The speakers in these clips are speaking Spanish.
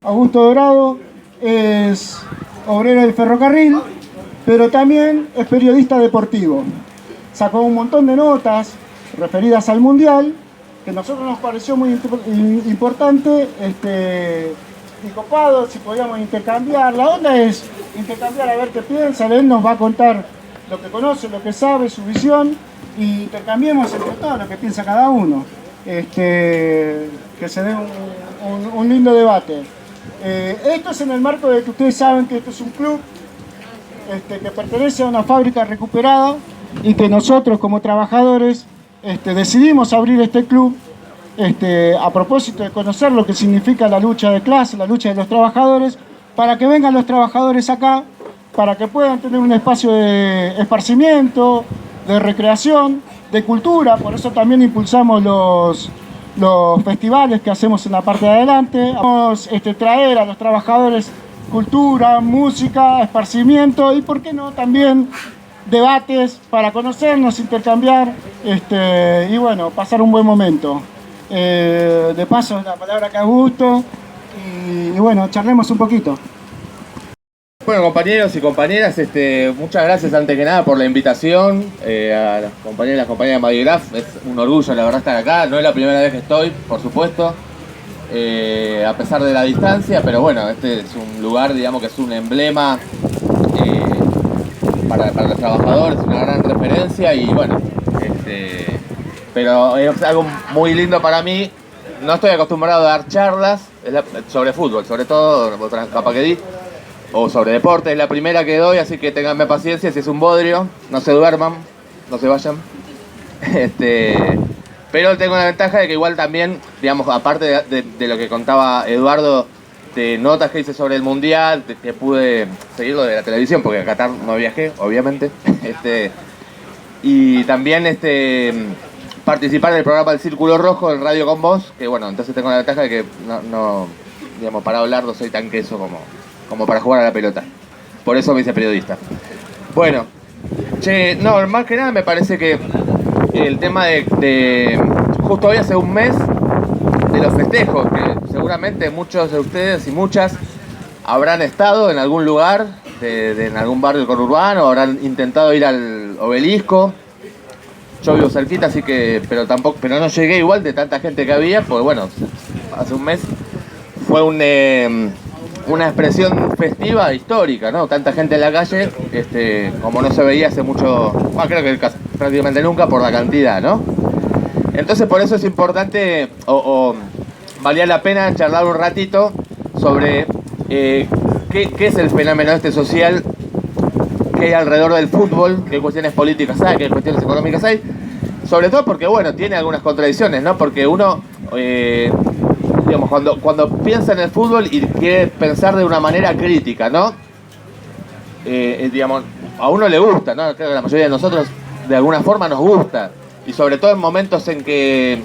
Augusto Dorado es obrero del ferrocarril, pero también es periodista deportivo. Sacó un montón de notas referidas al Mundial, que a nosotros nos pareció muy importante y copado, si podíamos intercambiar. La onda es intercambiar a ver qué piensa. Él nos va a contar lo que conoce, lo que sabe, su visión, y intercambiemos entre todos lo que piensa cada uno. Que se dé un lindo debate. Esto es en el marco de que ustedes saben que esto es un club que pertenece a una fábrica recuperada y que nosotros como trabajadores decidimos abrir este club a propósito de conocer lo que significa la lucha de clase, la lucha de los trabajadores, para que vengan los trabajadores acá, para que puedan tener un espacio de esparcimiento, de recreación, de cultura. Por eso también impulsamos los festivales que hacemos en la parte de adelante. Vamos a traer a los trabajadores cultura, música, esparcimiento y, ¿por qué no?, también debates para conocernos, intercambiar y, bueno, pasar un buen momento. De paso, la palabra que a gusto y, bueno, charlemos un poquito. Bueno, compañeros y compañeras, muchas gracias antes que nada por la invitación a las compañeras de Madigraf. Es un orgullo, la verdad, estar acá. No es la primera vez que estoy, por supuesto, a pesar de la distancia, pero bueno, este es un lugar, digamos, que es un emblema para los trabajadores, una gran referencia y bueno, pero es algo muy lindo para mí. No estoy acostumbrado a dar charlas sobre fútbol, sobre todo, otras capaz que di, o sobre deporte, es la primera que doy, así que ténganme paciencia si es un bodrio, no se duerman, no se vayan. Pero tengo la ventaja de que igual también, digamos, aparte de lo que contaba Eduardo, de notas que hice sobre el Mundial, que pude seguirlo de la televisión, porque a Qatar no viajé, obviamente, y también participar del programa El Círculo Rojo en Radio Con Vos, que bueno, entonces tengo la ventaja de que no digamos, para hablar no soy tan queso como para jugar a la pelota. Por eso me hice periodista. Bueno, no, más que nada me parece que el tema de justo hoy hace un mes de los festejos, que seguramente muchos de ustedes y muchas habrán estado en algún lugar, en algún barrio conurbano, habrán intentado ir al Obelisco. Yo vivo cerquita, así que, pero no llegué igual de tanta gente que había, porque bueno, hace un mes fue una expresión festiva histórica, ¿no? Tanta gente en la calle, como no se veía hace mucho, bueno, creo que prácticamente nunca por la cantidad, ¿no? Entonces por eso es importante, valía la pena charlar un ratito sobre qué es el fenómeno social que hay alrededor del fútbol, qué cuestiones políticas hay, qué cuestiones económicas hay, sobre todo porque, bueno, tiene algunas contradicciones, ¿no? Porque uno, digamos, cuando piensa en el fútbol y quiere pensar de una manera crítica, ¿no? Digamos, a uno le gusta, ¿no? Creo que a la mayoría de nosotros de alguna forma nos gusta, y sobre todo en momentos en que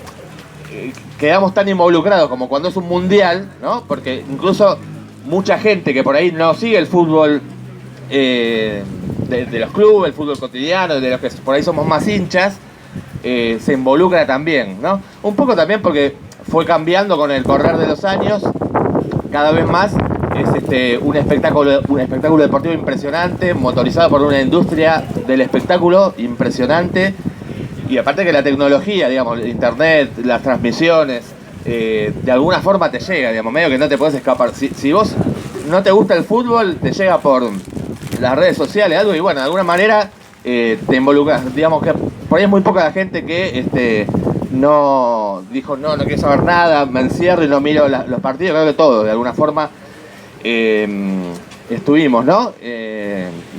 quedamos tan involucrados como cuando es un mundial, ¿no? Porque incluso mucha gente que por ahí no sigue el fútbol de los clubes, el fútbol cotidiano, de los que por ahí somos más hinchas, se involucra también, ¿no? Un poco también porque fue cambiando con el correr de los años, cada vez más es un espectáculo deportivo impresionante, motorizado por una industria del espectáculo impresionante, y aparte que la tecnología, digamos, el internet, las transmisiones, de alguna forma te llega, digamos, medio que no te podés escapar. Si vos no te gusta el fútbol, te llega por las redes sociales, algo, y bueno, de alguna manera te involucras. Digamos que por ahí es muy poca la gente que no dijo, no quiero saber nada, me encierro y no miro los partidos. Creo que todos, de alguna forma, estuvimos, ¿no?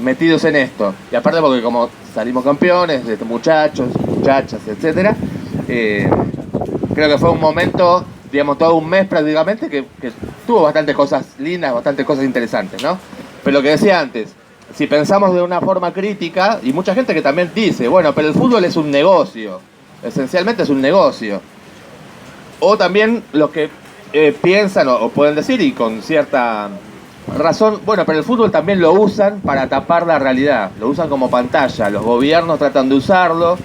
Metidos en esto. Y aparte porque como salimos campeones, muchachos, muchachas, etcétera, creo que fue un momento, digamos, todo un mes prácticamente, que tuvo bastantes cosas lindas, bastantes cosas interesantes, ¿no? Pero lo que decía antes, si pensamos de una forma crítica, y mucha gente que también dice, bueno, pero el fútbol es un negocio, esencialmente es un negocio. O también los que piensan o pueden decir, y con cierta razón, bueno, pero el fútbol también lo usan para tapar la realidad, lo usan como pantalla, los gobiernos tratan de usarlo,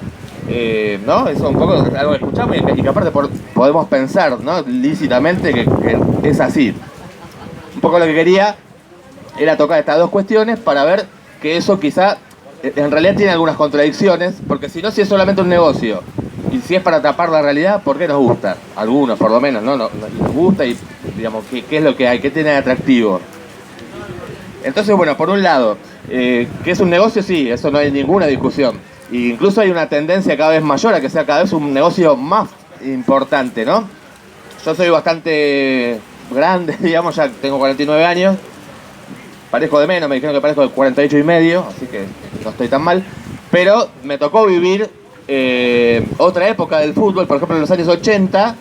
¿no? Eso es un poco algo que escuchamos y que aparte podemos pensar, ¿no? Lícitamente que es así. Un poco lo que quería era tocar estas dos cuestiones para ver que eso quizá en realidad tiene algunas contradicciones, porque si no, si es solamente un negocio y si es para tapar la realidad, ¿por qué nos gusta? Algunos por lo menos, ¿no? Nos gusta y digamos, ¿qué es lo que hay? ¿Qué tiene de atractivo? Entonces, bueno, por un lado, que es un negocio, sí, eso no hay ninguna discusión. E incluso hay una tendencia cada vez mayor a que sea cada vez un negocio más importante, ¿no? Yo soy bastante grande, digamos, ya tengo 49 años. Parezco de menos, me dijeron que parezco de 48 y medio, así que no estoy tan mal. Pero me tocó vivir otra época del fútbol, por ejemplo en los años 80,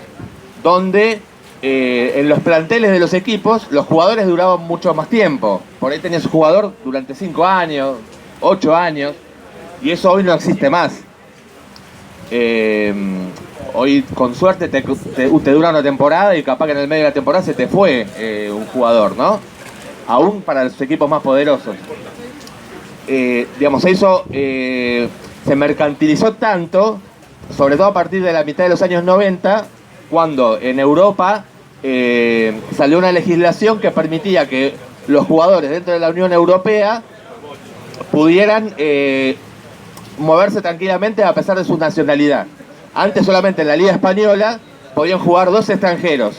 donde en los planteles de los equipos los jugadores duraban mucho más tiempo. Por ahí tenías un jugador durante 5 años, 8 años, y eso hoy no existe más. Hoy con suerte te dura una temporada y capaz que en el medio de la temporada se te fue un jugador, ¿no? Aún para los equipos más poderosos. Digamos, eso se mercantilizó tanto, sobre todo a partir de la mitad de los años 90, cuando en Europa salió una legislación que permitía que los jugadores dentro de la Unión Europea pudieran moverse tranquilamente a pesar de su nacionalidad. Antes solamente en la Liga Española podían jugar 2 extranjeros,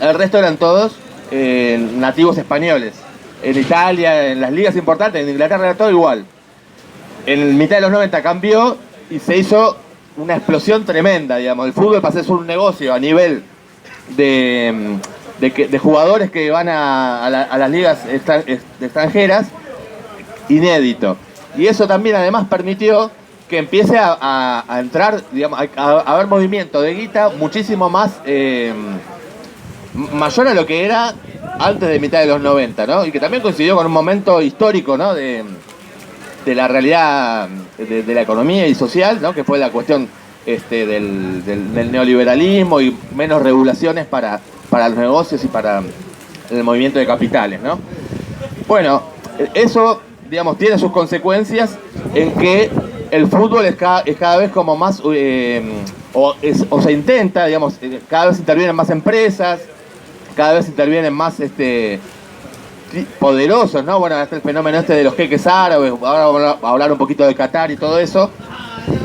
el resto eran todos nativos españoles. En Italia, en las ligas importantes, en Inglaterra era todo igual. En mitad de los 90 cambió y se hizo una explosión tremenda, digamos. El fútbol pasó a ser un negocio a nivel de jugadores que van a las ligas extranjeras, inédito. Y eso también además permitió que empiece a entrar, digamos, a haber movimiento de guita muchísimo más mayor a lo que era antes de mitad de los 90, ¿no? Y que también coincidió con un momento histórico, ¿no? De la realidad de la economía y social, ¿no? Que fue la cuestión del neoliberalismo y menos regulaciones para los negocios y para el movimiento de capitales, ¿no? Bueno, eso, digamos, tiene sus consecuencias en que el fútbol es cada vez como más, o se intenta, digamos, cada vez intervienen más empresas, cada vez intervienen más poderosos, ¿no? Bueno, hasta el fenómeno de los jeques árabes, ahora vamos a hablar un poquito de Qatar y todo eso,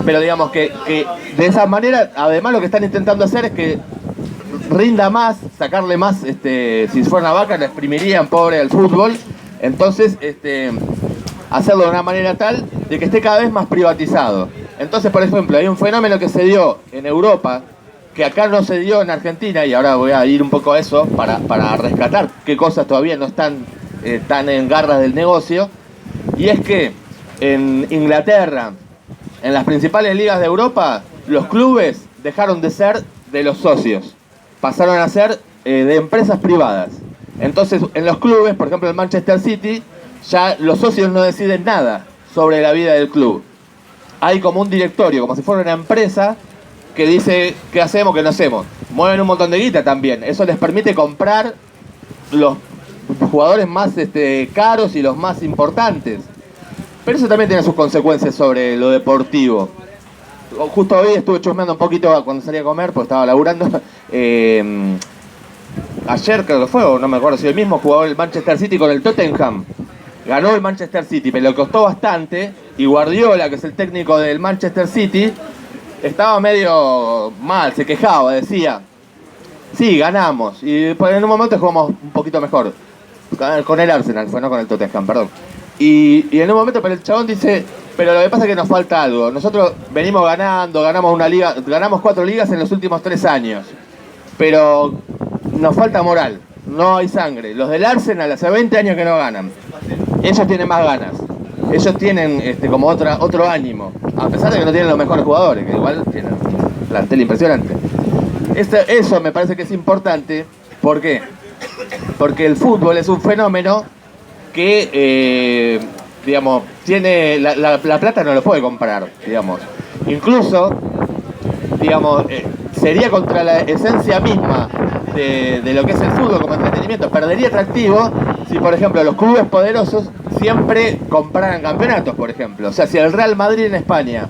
pero digamos que de esa manera, además lo que están intentando hacer es que rinda más, sacarle más, si fuera una vaca le exprimirían pobre al fútbol, entonces hacerlo de una manera tal de que esté cada vez más privatizado. Entonces, por ejemplo, hay un fenómeno que se dio en Europa, que acá no se dio en Argentina, y ahora voy a ir un poco a eso para rescatar qué cosas todavía no están tan en garras del negocio, y es que en Inglaterra, en las principales ligas de Europa, los clubes dejaron de ser de los socios, pasaron a ser de empresas privadas. Entonces, en los clubes, por ejemplo el Manchester City, ya los socios no deciden nada sobre la vida del club. Hay como un directorio, como si fuera una empresa que dice qué hacemos, qué no hacemos. Mueven un montón de guita también. Eso les permite comprar los jugadores más caros y los más importantes. Pero eso también tiene sus consecuencias sobre lo deportivo. Justo hoy estuve chusmeando un poquito cuando salí a comer, porque estaba laburando. Ayer creo que fue, o no me acuerdo si el mismo jugador del Manchester City con el Tottenham. Ganó el Manchester City, pero le costó bastante. Y Guardiola, que es el técnico del Manchester City, estaba medio mal, se quejaba, decía, sí, ganamos. Y después en un momento jugamos un poquito mejor. Con el Arsenal, fue no con el Tottenham, perdón. Y en un momento, pero el chabón dice, pero lo que pasa es que nos falta algo. Nosotros venimos ganando, ganamos una liga, ganamos 4 ligas en los últimos 3 años. Pero nos falta moral, no hay sangre. Los del Arsenal hace 20 años que no ganan. Ellos tienen más ganas. Ellos tienen como otro ánimo. A pesar de que no tienen los mejores jugadores, que igual tienen un plantel impresionante. Eso me parece que es importante. ¿Por qué? Porque el fútbol es un fenómeno que, digamos, tiene la plata no lo puede comprar, digamos. Incluso, digamos, sería contra la esencia misma de lo que es el fútbol como entretenimiento. Perdería atractivo si, por ejemplo, los clubes poderosos siempre compraran campeonatos, por ejemplo. O sea, si el Real Madrid en España,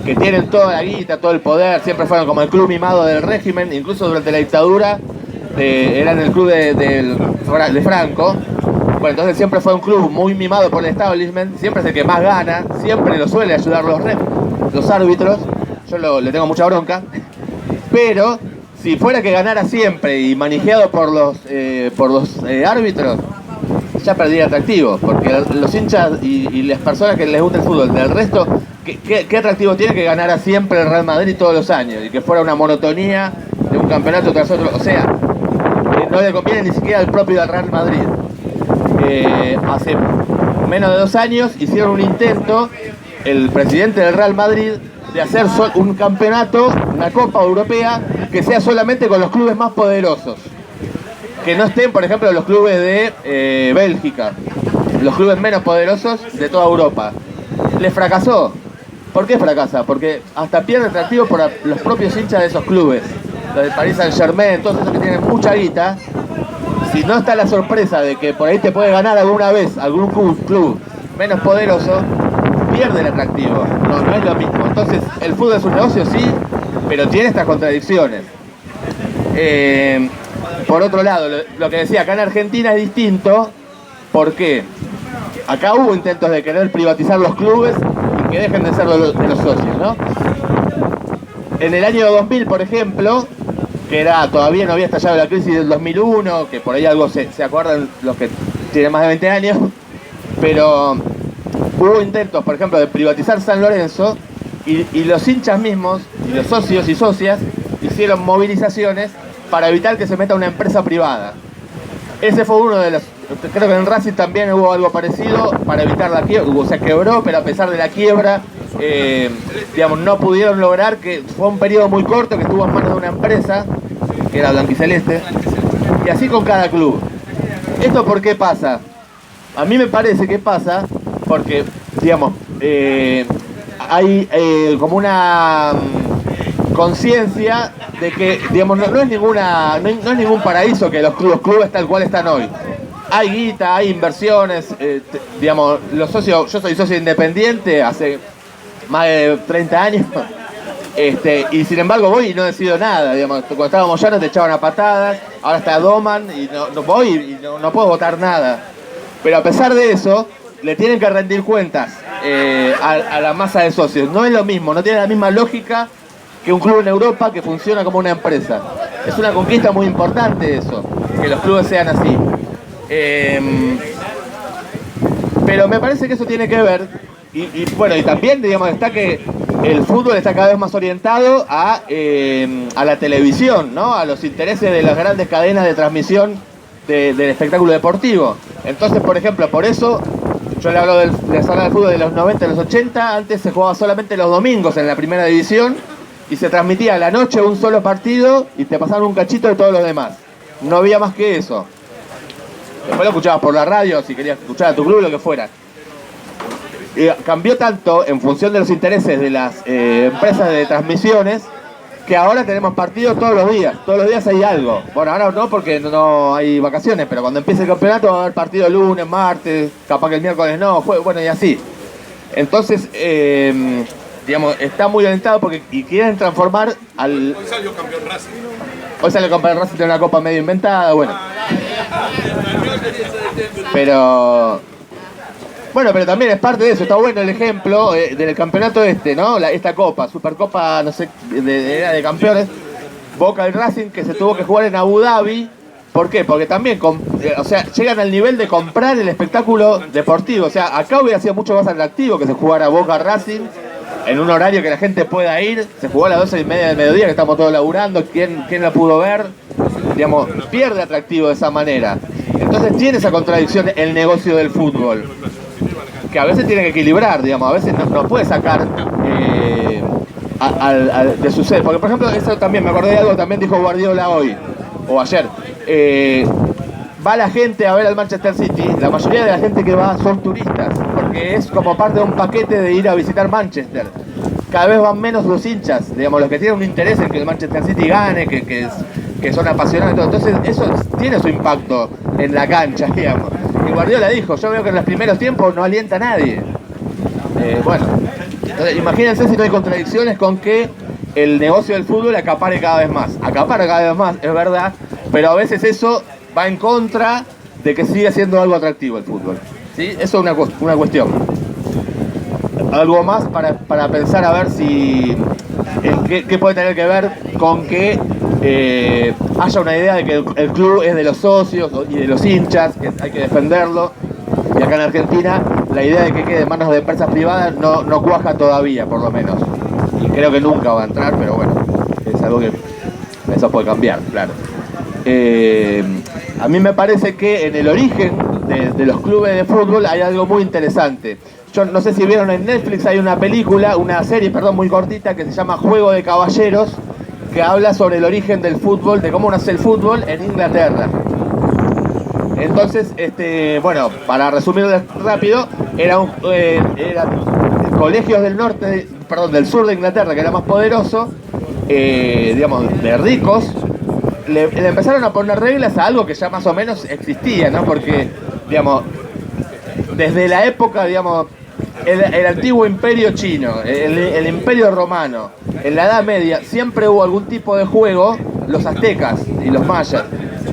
que tienen toda la guita, todo el poder, siempre fueron como el club mimado del régimen, incluso durante la dictadura, era en el club de Franco. Bueno, entonces siempre fue un club muy mimado por el establishment, siempre es el que más gana, siempre lo suele ayudar los árbitros, yo le tengo mucha bronca, pero si fuera que ganara siempre y manejado por los árbitros, ya perdía atractivo, porque los hinchas y las personas que les gusta el fútbol, del resto, ¿qué atractivo tiene que ganara siempre el Real Madrid todos los años? Y que fuera una monotonía de un campeonato tras otro, o sea, no le conviene ni siquiera al propio del Real Madrid. Hace menos de 2 años hicieron un intento, el presidente del Real Madrid, de hacer un campeonato, una Copa Europea, que sea solamente con los clubes más poderosos. Que no estén, por ejemplo, los clubes de Bélgica, los clubes menos poderosos de toda Europa. Les fracasó. ¿Por qué fracasa? Porque hasta pierde atractivo por los propios hinchas de esos clubes. Los de Paris Saint-Germain, todos esos que tienen mucha guita. Si no está la sorpresa de que por ahí te puede ganar alguna vez algún club menos poderoso, pierde el atractivo. No es lo mismo. Entonces, el fútbol es un negocio, sí, pero tiene estas contradicciones. Por otro lado, lo que decía, acá en Argentina es distinto. ¿Por qué? Acá hubo intentos de querer privatizar los clubes y que dejen de ser de los socios, ¿no? En el año 2000, por ejemplo, que todavía no había estallado la crisis del 2001, que por ahí algo se acuerdan los que tienen más de 20 años, pero hubo intentos, por ejemplo, de privatizar San Lorenzo y los hinchas mismos, y los socios y socias, hicieron movilizaciones para evitar que se meta una empresa privada. Ese fue uno de los... Creo que en Racing también hubo algo parecido para evitar la quiebra. O sea, quebró, pero a pesar de la quiebra, digamos, no pudieron lograr, que fue un periodo muy corto que estuvo en manos de una empresa, que era Blanquiceleste, y así con cada club. ¿Esto por qué pasa? A mí me parece que pasa porque, digamos, hay como una conciencia de que, digamos, no es ningún paraíso que los clubes tal cual están hoy. Hay guita, hay inversiones, digamos, los socios, yo soy socio independiente hace más de 30 años, y sin embargo voy y no decido nada, digamos, cuando estábamos ya nos te echaban a patadas, ahora está Doman y no voy y no puedo votar nada. Pero a pesar de eso, le tienen que rendir cuentas a la masa de socios. No es lo mismo, no tiene la misma lógica que un club en Europa que funciona como una empresa. Es una conquista muy importante eso, que los clubes sean así. Pero me parece que eso tiene que ver, y bueno, y también, digamos, está que el fútbol está cada vez más orientado a la televisión, ¿no? A los intereses de las grandes cadenas de transmisión del espectáculo deportivo. Entonces, por ejemplo, por eso yo le hablo de la sala de fútbol de los 90 y los 80, antes se jugaba solamente los domingos en la primera división y se transmitía a la noche un solo partido y te pasaban un cachito de todos los demás. No había más que eso. Después lo escuchabas por la radio, si querías escuchar a tu club, lo que fuera. Y cambió tanto en función de los intereses de las empresas de transmisiones, que ahora tenemos partidos todos los días hay algo. Bueno, ahora no porque no hay vacaciones, pero cuando empiece el campeonato va a haber partido el lunes, martes, capaz que el miércoles no, bueno, y así. Entonces, digamos, está muy orientado porque quieren transformar al... Hoy salió campeón Racing. Hoy salió campeón Racing de una copa medio inventada, bueno. Pero también es parte de eso, está bueno el ejemplo del campeonato ¿no? Esta copa, Supercopa, no sé, de campeones, Boca y Racing, que se tuvo que jugar en Abu Dhabi. ¿Por qué? Porque también, o sea, llegan al nivel de comprar el espectáculo deportivo. O sea, acá hubiera sido mucho más atractivo que se jugara Boca Racing en un horario que la gente pueda ir. Se jugó a las 12:30 del mediodía, que estamos todos laburando. ¿Quién la pudo ver? Digamos, pierde atractivo de esa manera. Entonces tiene esa contradicción el negocio del fútbol, que a veces tiene que equilibrar, digamos, a veces no puede sacar de su ser. Porque, por ejemplo, eso también, me acordé de algo, también dijo Guardiola hoy, o ayer. Va la gente a ver al Manchester City, la mayoría de la gente que va son turistas, porque es como parte de un paquete de ir a visitar Manchester. Cada vez van menos los hinchas, digamos, los que tienen un interés en que el Manchester City gane, que son apasionados. Entonces eso tiene su impacto en la cancha, digamos. Y Guardiola dijo, yo veo que en los primeros tiempos no alienta a nadie. Bueno, entonces, imagínense si no hay contradicciones con que el negocio del fútbol acapare cada vez más. Acapara cada vez más, es verdad, pero a veces eso va en contra de que siga siendo algo atractivo el fútbol, ¿sí? Eso es una cuestión. Algo más para pensar a ver si qué puede tener que ver con que haya una idea de que el club es de los socios y de los hinchas, que hay que defenderlo. Y acá en Argentina la idea de que quede en manos de empresas privadas no cuaja todavía, por lo menos. Y creo que nunca va a entrar, pero bueno, es algo que eso puede cambiar, claro. A mí me parece que en el origen de los clubes de fútbol hay algo muy interesante. Yo no sé si vieron en Netflix, hay una serie muy cortita que se llama Juego de Caballeros, que habla sobre el origen del fútbol, de cómo nace el fútbol en Inglaterra. Entonces, bueno, para resumirlo rápido, eran colegios del sur de Inglaterra, que era más poderoso, digamos, de ricos, le empezaron a poner reglas a algo que ya más o menos existía, ¿no? Porque, digamos, desde la época, digamos, el antiguo imperio chino, el imperio romano, en la Edad Media, siempre hubo algún tipo de juego, los aztecas y los mayas,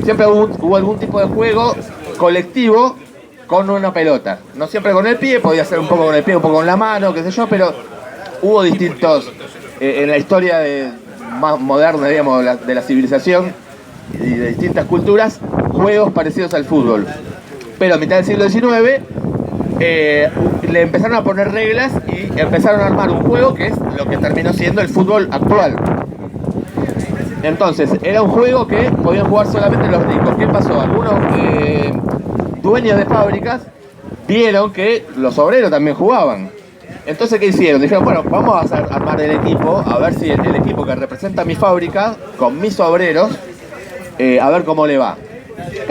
siempre hubo algún tipo de juego colectivo con una pelota. No siempre con el pie, podía ser un poco con el pie, un poco con la mano, qué sé yo, pero hubo distintos, en la historia más moderna, digamos, de la civilización y de distintas culturas, juegos parecidos al fútbol. Pero a mitad del siglo XIX le empezaron a poner reglas y empezaron a armar un juego que es lo que terminó siendo el fútbol actual. Entonces, era un juego que podían jugar solamente los ricos. ¿Qué pasó? Algunos dueños de fábricas vieron que los obreros también jugaban. Entonces, ¿qué hicieron? Dijeron, bueno, vamos a armar el equipo, a ver si el equipo que representa mi fábrica, con mis obreros, a ver cómo le va.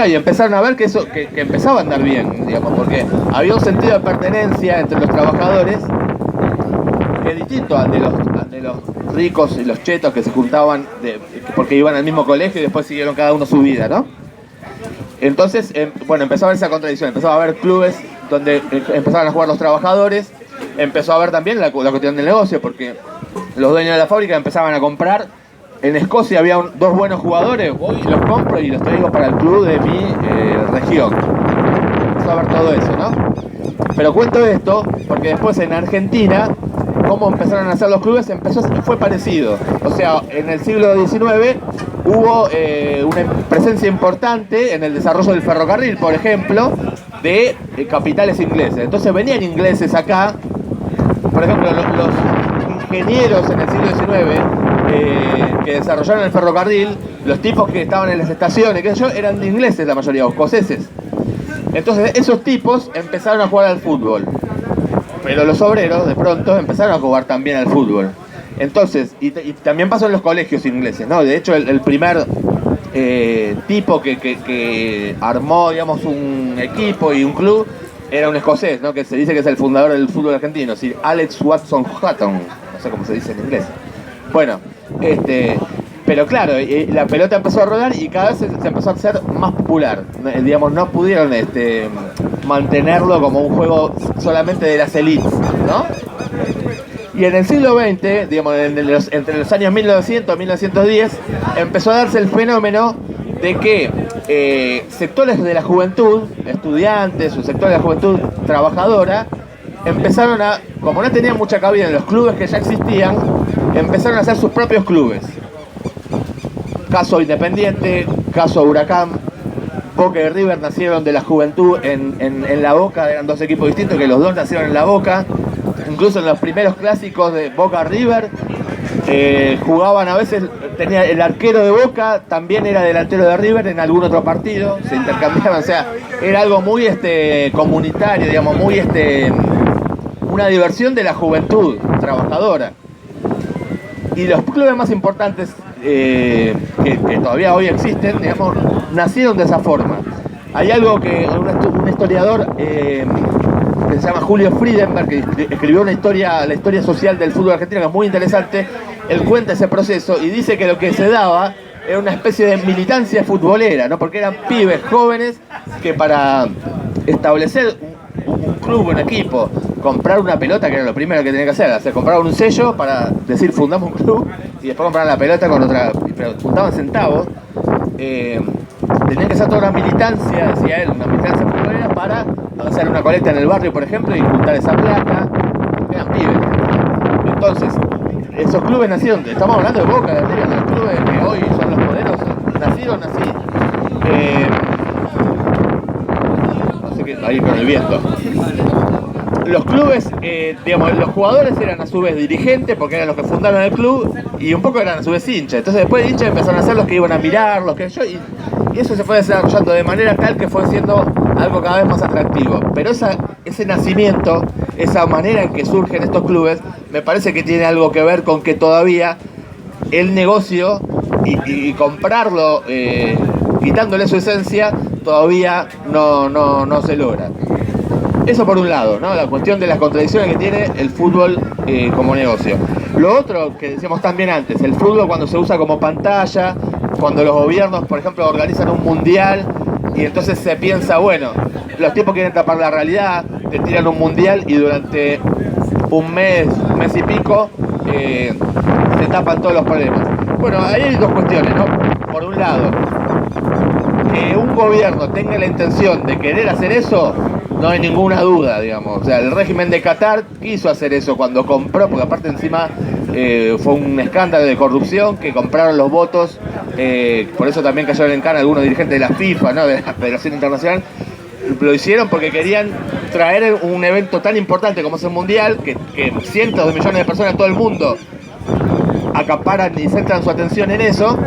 Y empezaron a ver que eso que empezaba a andar bien, digamos, porque había un sentido de pertenencia entre los trabajadores que es distinto al de los ricos y los chetos que se juntaban porque iban al mismo colegio y después siguieron cada uno su vida, ¿no? Entonces, bueno, empezó a haber esa contradicción, empezó a haber clubes donde empezaban a jugar los trabajadores, empezó a haber también la cuestión del negocio, porque los dueños de la fábrica empezaban a comprar. En Escocia había dos buenos jugadores, voy y los compro y los traigo para el club de mi región. Empezó a ver todo eso, ¿no? Pero cuento esto porque después en Argentina, cómo empezaron a hacer los clubes, fue parecido. O sea, en el siglo XIX hubo una presencia importante en el desarrollo del ferrocarril, por ejemplo, de capitales ingleses. Entonces venían ingleses acá, por ejemplo, los ingenieros en el siglo XIX que desarrollaron el ferrocarril, los tipos que estaban en las estaciones, qué sé yo, eran de ingleses la mayoría, o escoceses. Entonces esos tipos empezaron a jugar al fútbol, pero los obreros de pronto empezaron a jugar también al fútbol. Entonces, y también pasó en los colegios ingleses, ¿no? De hecho, el primer tipo que armó, digamos, un equipo y un club era un escocés, ¿no? Que se dice que es el fundador del fútbol argentino, Sir Alex Watson Hutton, no sé cómo se dice en inglés. Bueno, pero claro, la pelota empezó a rodar y cada vez se empezó a hacer más popular. Digamos, no pudieron mantenerlo como un juego solamente de las élites, ¿no? Y en el siglo XX, digamos, entre los años 1900 y 1910, empezó a darse el fenómeno de que sectores de la juventud, estudiantes o sectores de la juventud trabajadora, empezaron como no tenían mucha cabida en los clubes que ya existían, empezaron a hacer sus propios clubes. Caso Independiente, caso Huracán, Boca y River nacieron de la juventud en La Boca, eran dos equipos distintos que los dos nacieron en La Boca. Incluso en los primeros clásicos de Boca River jugaban a veces, tenía el arquero de Boca, también era delantero de River en algún otro partido, se intercambiaban, o sea, era algo muy comunitario, digamos, muy una diversión de la juventud trabajadora. Y los clubes más importantes que todavía hoy existen, digamos, nacieron de esa forma. Hay algo que un historiador que se llama Julio Friedenberg, que escribió la historia social del fútbol argentino, que es muy interesante. Él cuenta ese proceso y dice que lo que se daba era una especie de militancia futbolera, ¿no? Porque eran pibes jóvenes que para establecer un club, un equipo, comprar una pelota, que era lo primero que tenía que hacer, o sea, compraban un sello para decir fundamos un club y después compraban la pelota con otra, pero juntaban centavos tenía que ser toda una militancia, decía él, una militancia futbolera para hacer una colecta en el barrio, por ejemplo, y juntar esa plata. Eran pibes. Entonces, esos clubes nacieron, estamos hablando de Boca, de River, los clubes que hoy son los poderosos, nacieron así. No sé qué, ahí con el viento. Los clubes, digamos, los jugadores eran a su vez dirigentes porque eran los que fundaron el club y un poco eran a su vez hinchas. Entonces después de hinchas empezaron a ser los que iban a mirar, los que y eso se fue desarrollando de manera tal que fue siendo algo cada vez más atractivo. Pero ese nacimiento, esa manera en que surgen estos clubes, me parece que tiene algo que ver con que todavía el negocio y comprarlo, quitándole su esencia, todavía no se logra. Eso por un lado, ¿no? La cuestión de las contradicciones que tiene el fútbol como negocio. Lo otro que decíamos también antes, el fútbol cuando se usa como pantalla, cuando los gobiernos, por ejemplo, organizan un mundial y entonces se piensa, bueno, los tipos quieren tapar la realidad, te tiran un mundial y durante un mes y pico, se tapan todos los problemas. Bueno, ahí hay dos cuestiones, ¿no? Por un lado, que un gobierno tenga la intención de querer hacer eso, no hay ninguna duda, digamos. O sea, el régimen de Qatar quiso hacer eso cuando compró, porque aparte encima fue un escándalo de corrupción, que compraron los votos, por eso también cayeron en cana algunos dirigentes de la FIFA, ¿no? De la Federación Internacional. Lo hicieron porque querían traer un evento tan importante como es el Mundial, que cientos de millones de personas en todo el mundo acaparan y centran su atención en eso.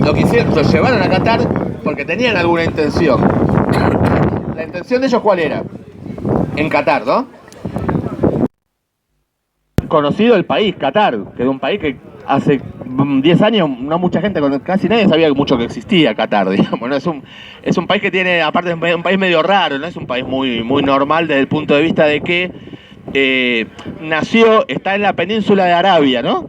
Lo que hicieron, lo llevaron a Qatar porque tenían alguna intención. La intención de ellos, ¿cuál era? En Qatar, ¿no? Conocido el país, Qatar, que es un país que hace 10 años no mucha gente, casi nadie sabía mucho que existía Qatar, digamos, ¿no? Es un país que tiene, aparte es un país medio raro, ¿no? Es un país muy normal desde el punto de vista de que está en la península de Arabia, ¿no?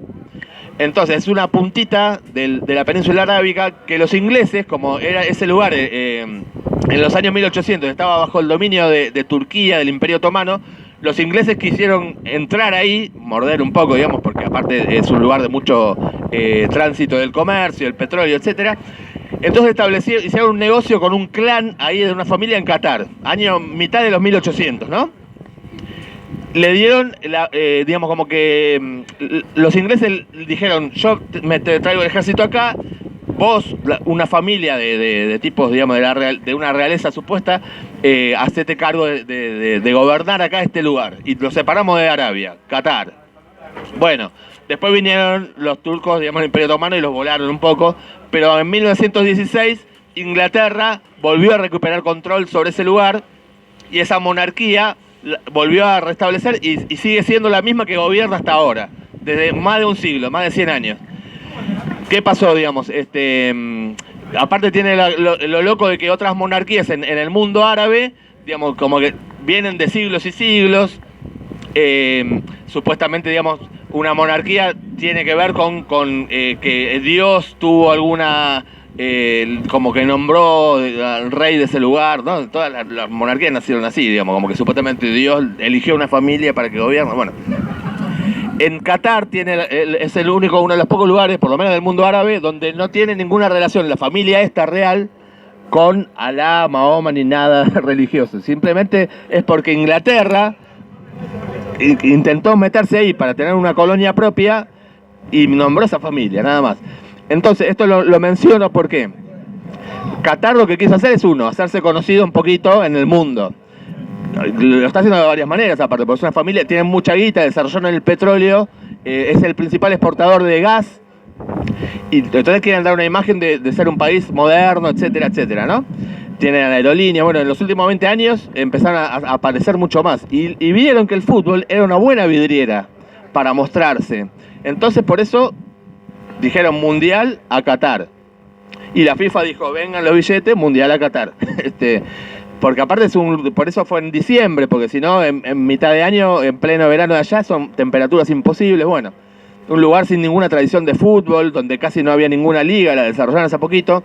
Entonces es una puntita de la península arábiga que los ingleses, como era ese lugar en los años 1800 estaba bajo el dominio de Turquía, del Imperio Otomano, los ingleses quisieron entrar ahí, morder un poco, digamos, porque aparte es un lugar de mucho tránsito del comercio, el petróleo, etcétera. Entonces hicieron un negocio con un clan ahí de una familia en Qatar, mitad de los 1800, ¿no? Le dieron, digamos, como que los ingleses dijeron, yo te traigo el ejército acá, vos, una familia de tipos, digamos, de una realeza supuesta, hacete cargo de gobernar acá este lugar. Y lo separamos de Arabia, Qatar. Bueno, después vinieron los turcos, digamos, el Imperio Otomano y los volaron un poco, pero en 1916 Inglaterra volvió a recuperar control sobre ese lugar y esa monarquía volvió a restablecer y sigue siendo la misma que gobierna hasta ahora, desde más de un siglo, más de 100 años. ¿Qué pasó, digamos? Aparte tiene lo loco de que otras monarquías en el mundo árabe, digamos, como que vienen de siglos y siglos. Supuestamente, digamos, una monarquía tiene que ver con que Dios tuvo alguna... como que nombró al rey de ese lugar, ¿no? Todas las monarquías nacieron así, digamos, como que supuestamente Dios eligió una familia para que gobierne. Bueno, en Qatar es uno de los pocos lugares, por lo menos del mundo árabe, donde no tiene ninguna relación la familia esta real con Alá, Mahoma ni nada religioso. Simplemente es porque Inglaterra intentó meterse ahí para tener una colonia propia y nombró esa familia, nada más. Entonces, esto lo menciono porque Qatar lo que quiso hacer es hacerse conocido un poquito en el mundo. Lo está haciendo de varias maneras, aparte, porque es una familia, tienen mucha guita, desarrollaron el petróleo, es el principal exportador de gas, y entonces quieren dar una imagen de ser un país moderno, etcétera, etcétera, ¿no? Tienen aerolínea, bueno, en los últimos 20 años empezaron a aparecer mucho más, y vieron que el fútbol era una buena vidriera para mostrarse. Entonces, por eso dijeron mundial a Qatar. Y la FIFA dijo, vengan los billetes, mundial a Qatar. Porque aparte por eso fue en diciembre, porque si no, en mitad de año, en pleno verano de allá, son temperaturas imposibles. Bueno, un lugar sin ninguna tradición de fútbol, donde casi no había ninguna liga, la desarrollaron hace poquito.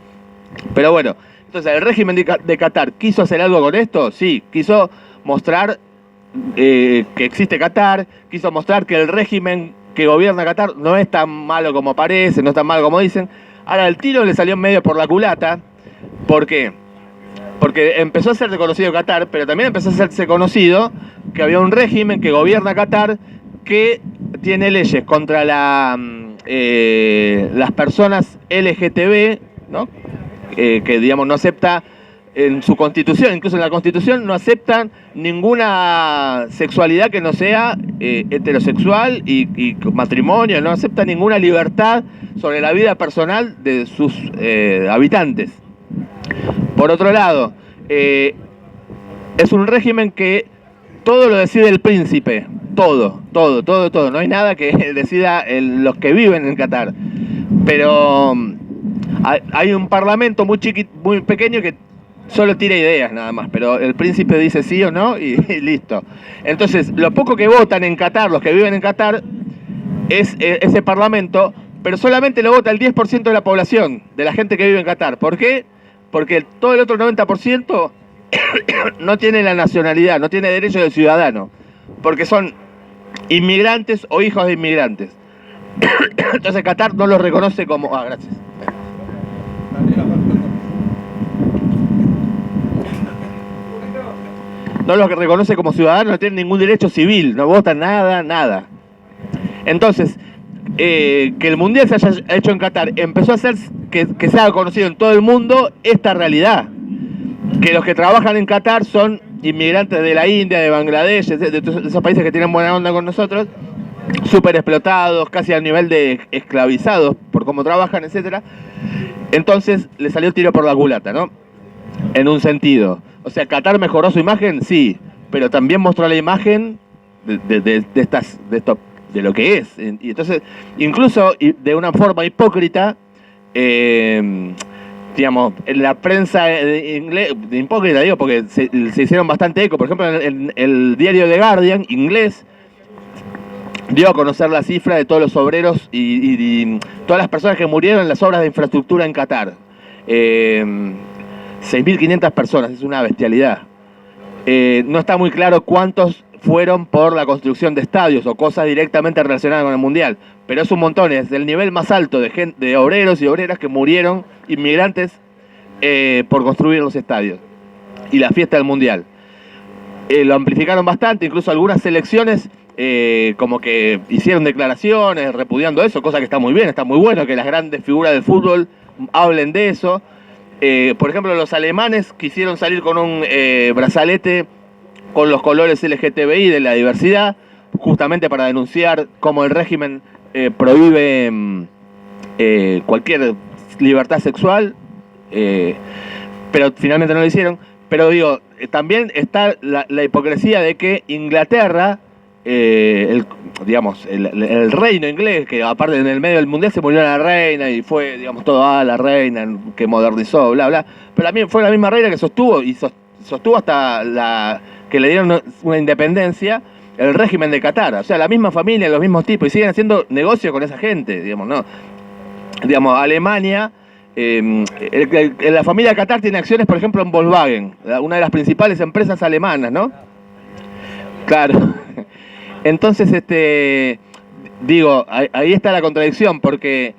Pero bueno, entonces el régimen de Qatar, ¿quiso hacer algo con esto? Sí, quiso mostrar que existe Qatar, quiso mostrar que el régimen que gobierna Qatar no es tan malo como parece, no es tan malo como dicen. Ahora, el tiro le salió medio por la culata. ¿Por qué? Porque empezó a ser reconocido Qatar, pero también empezó a hacerse conocido que había un régimen que gobierna Qatar que tiene leyes contra las personas LGTB, ¿no? Que digamos no acepta en su constitución, incluso en la constitución no aceptan ninguna sexualidad que no sea heterosexual y matrimonio, no acepta ninguna libertad sobre la vida personal de sus habitantes. Por otro lado, es un régimen que todo lo decide el príncipe, todo. No hay nada que decida los que viven en Qatar. Pero hay un parlamento muy pequeño que solo tira ideas nada más, pero el príncipe dice sí o no y listo. Entonces, lo poco que votan en Qatar, los que viven en Qatar, es ese parlamento, pero solamente lo vota el 10% de la población, de la gente que vive en Qatar. ¿Por qué? Porque todo el otro 90% no tiene la nacionalidad, no tiene derecho de ciudadano, porque son inmigrantes o hijos de inmigrantes. Entonces Qatar no los reconoce como... gracias. No los reconoce como ciudadanos, no tienen ningún derecho civil, no votan nada. Entonces, que el Mundial se haya hecho en Qatar empezó a hacer que se haga conocido en todo el mundo esta realidad. Que los que trabajan en Qatar son inmigrantes de la India, de Bangladesh, de esos países que tienen buena onda con nosotros, súper explotados, casi al nivel de esclavizados por cómo trabajan, etc. Entonces le salió el tiro por la culata, ¿no? En un sentido. O sea, Qatar mejoró su imagen, sí, pero también mostró la imagen de lo que es. Y entonces, incluso de una forma hipócrita, digamos, en la prensa inglés, hipócrita digo, porque se hicieron bastante eco. Por ejemplo, en el diario The Guardian, inglés, dio a conocer la cifra de todos los obreros y todas las personas que murieron en las obras de infraestructura en Qatar. 6.500 personas, es una bestialidad. No está muy claro cuántos fueron por la construcción de estadios o cosas directamente relacionadas con el Mundial, pero es un montón, es el nivel más alto de obreros y obreras que murieron, inmigrantes, por construir los estadios y la fiesta del Mundial. Lo amplificaron bastante, incluso algunas selecciones como que hicieron declaraciones repudiando eso, cosa que está muy bien, está muy bueno que las grandes figuras del fútbol hablen de eso. Por ejemplo, los alemanes quisieron salir con un brazalete con los colores LGTBI de la diversidad, justamente para denunciar cómo el régimen prohíbe cualquier libertad sexual, pero finalmente no lo hicieron. Pero digo, también está la hipocresía de que Inglaterra, el reino inglés, que aparte en el medio del mundial se murió la reina y fue, digamos, todo la reina que modernizó, bla, bla, pero también fue la misma reina que sostuvo hasta que le dieron una independencia el régimen de Qatar. O sea, la misma familia, los mismos tipos, y siguen haciendo negocio con esa gente, digamos, ¿no? Digamos, Alemania, la familia de Qatar tiene acciones, por ejemplo, en Volkswagen, una de las principales empresas alemanas, ¿no? Claro. Entonces, digo, ahí está la contradicción, porque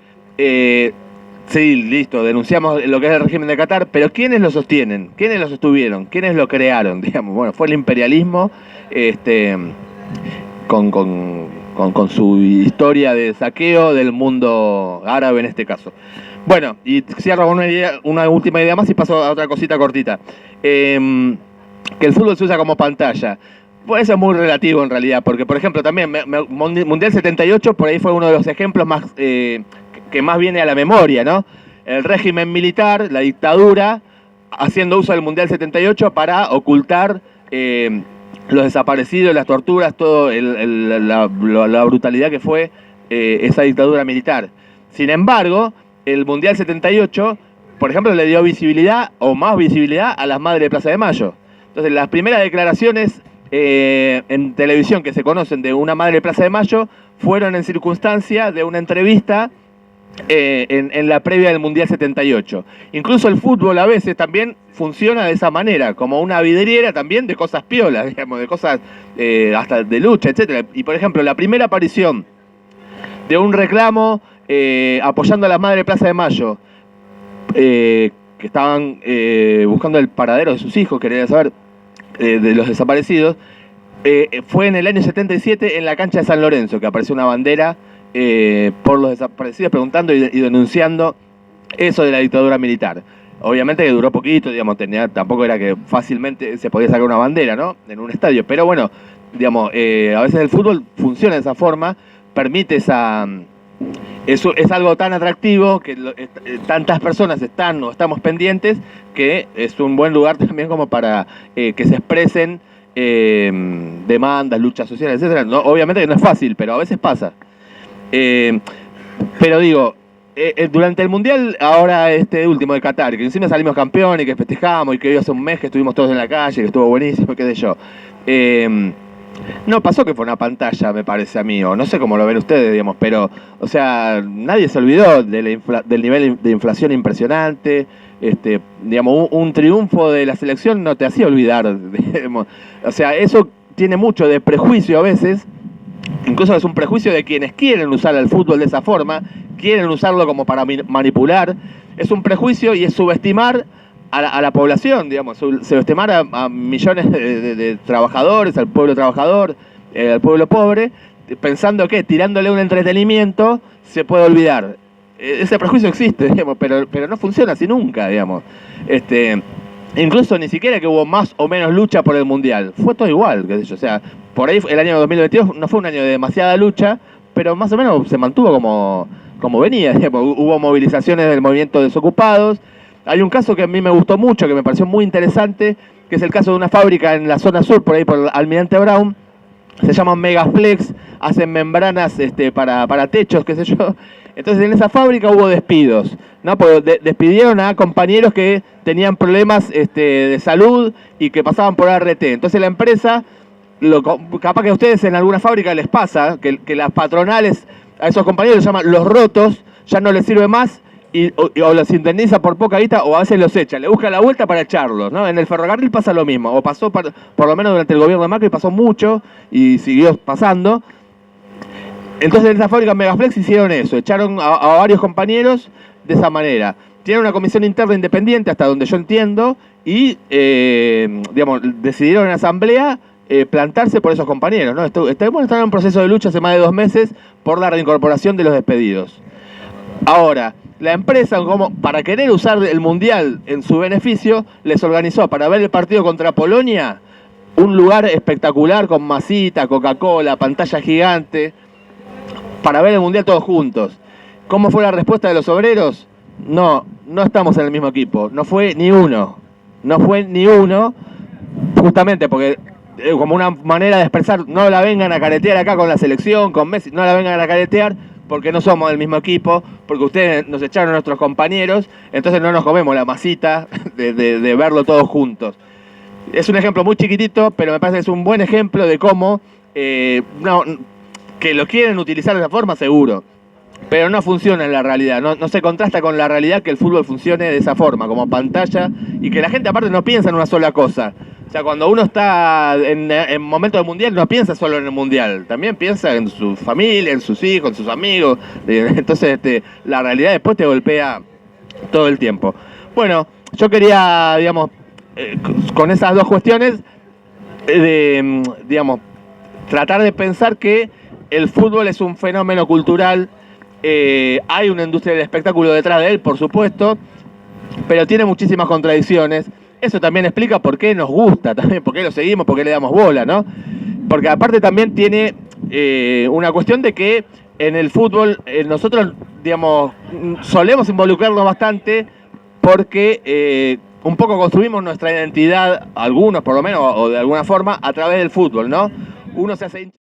sí, listo, denunciamos lo que es el régimen de Qatar, pero ¿quiénes lo sostienen? ¿Quiénes lo sostuvieron? ¿Quiénes lo crearon? Digamos, bueno, fue el imperialismo, con su historia de saqueo del mundo árabe en este caso. Bueno, y cierro con una última idea más y paso a otra cosita cortita. Que el fútbol se usa como pantalla. Pues eso es muy relativo en realidad, porque por ejemplo también Mundial 78 por ahí fue uno de los ejemplos más que más viene a la memoria, ¿no? El régimen militar, la dictadura, haciendo uso del Mundial 78 para ocultar los desaparecidos, las torturas, todo la brutalidad que fue esa dictadura militar. Sin embargo, el Mundial 78, por ejemplo, le dio visibilidad o más visibilidad a las madres de Plaza de Mayo. Entonces, las primeras declaraciones en televisión que se conocen de una madre de Plaza de Mayo fueron en circunstancia de una entrevista en la previa del Mundial 78. Incluso el fútbol a veces también funciona de esa manera, como una vidriera también de cosas piolas, digamos, de cosas hasta de lucha, etcétera. Y por ejemplo, la primera aparición de un reclamo apoyando a la Madre Plaza de Mayo, que estaban buscando el paradero de sus hijos, quería saber de los desaparecidos, fue en el año 77 en la cancha de San Lorenzo que apareció una bandera por los desaparecidos preguntando y denunciando eso de la dictadura militar. Obviamente que duró poquito, digamos, tampoco era que fácilmente se podía sacar una bandera, ¿no? En un estadio, pero bueno, digamos, a veces el fútbol funciona de esa forma, permite eso es algo tan atractivo que tantas personas están o estamos pendientes que es un buen lugar también como para que se expresen demandas, luchas sociales, etcétera. No, obviamente que no es fácil, pero a veces pasa. Pero digo, durante el Mundial, ahora este último de Qatar, que encima salimos campeones, que festejamos y que hoy hace un mes que estuvimos todos en la calle, que estuvo buenísimo, qué sé yo. No pasó que fue una pantalla, me parece a mí, o no sé cómo lo ven ustedes, digamos, pero, o sea, nadie se olvidó del nivel de inflación impresionante. Digamos, un triunfo de la selección no te hacía olvidar, digamos. O sea, eso tiene mucho de prejuicio a veces, incluso es un prejuicio de quienes quieren usar el fútbol de esa forma, quieren usarlo como para manipular. Es un prejuicio y es subestimar a la población, digamos, subestimar a millones de trabajadores, al pueblo trabajador, al pueblo pobre, pensando que tirándole un entretenimiento se puede olvidar. Ese prejuicio existe, digamos, pero no funciona así nunca, digamos. Incluso ni siquiera que hubo más o menos lucha por el Mundial, fue todo igual, qué sé yo. O sea, por ahí el año 2022 no fue un año de demasiada lucha, pero más o menos se mantuvo como venía, digamos. Hubo movilizaciones del movimiento de desocupados. Hay un caso que a mí me gustó mucho, que me pareció muy interesante, que es el caso de una fábrica en la zona sur, por ahí por Almirante Brown. Se llaman Megaflex, hacen membranas para techos, qué sé yo. Entonces en esa fábrica hubo despidos, ¿no? Porque despidieron a compañeros que tenían problemas de salud y que pasaban por ART. Entonces la empresa, capaz que a ustedes en alguna fábrica les pasa, que las patronales a esos compañeros los llaman los rotos, ya no les sirve más, o los indemniza por poca guita o a veces los echa, le busca la vuelta para echarlos, ¿no? En el ferrocarril pasa lo mismo, o pasó por lo menos durante el gobierno de Macri, pasó mucho y siguió pasando. Entonces en esa fábrica Megaflex hicieron eso, echaron a varios compañeros de esa manera. Tienen una comisión interna independiente, hasta donde yo entiendo, y digamos, decidieron en asamblea plantarse por esos compañeros, ¿no? Están en un proceso de lucha hace más de 2 meses por la reincorporación de los despedidos. Ahora, la empresa, como para querer usar el Mundial en su beneficio, les organizó para ver el partido contra Polonia un lugar espectacular con masita, Coca-Cola, pantalla gigante, para ver el Mundial todos juntos. ¿Cómo fue la respuesta de los obreros? No estamos en el mismo equipo. No fue ni uno, justamente porque como una manera de expresar, no la vengan a caretear acá con la selección, con Messi, no la vengan a caretear porque no somos del mismo equipo, porque ustedes nos echaron a nuestros compañeros, entonces no nos comemos la masita de verlo todos juntos. Es un ejemplo muy chiquitito, pero me parece que es un buen ejemplo de cómo que lo quieren utilizar de esa forma, seguro, pero no funciona en la realidad, no se contrasta con la realidad que el fútbol funcione de esa forma, como pantalla, y que la gente aparte no piensa en una sola cosa. O sea, cuando uno está en momentos de mundial, no piensa solo en el mundial, también piensa en su familia, en sus hijos, en sus amigos. Entonces la realidad después te golpea todo el tiempo. Bueno, yo quería, digamos, con esas dos cuestiones, digamos, tratar de pensar que el fútbol es un fenómeno cultural, hay una industria del espectáculo detrás de él, por supuesto, pero tiene muchísimas contradicciones. Eso también explica por qué nos gusta, también por qué lo seguimos, por qué le damos bola, ¿no? Porque aparte también tiene una cuestión de que en el fútbol nosotros, digamos, solemos involucrarnos bastante porque un poco construimos nuestra identidad, algunos por lo menos, o de alguna forma, a través del fútbol, ¿no? Uno se hace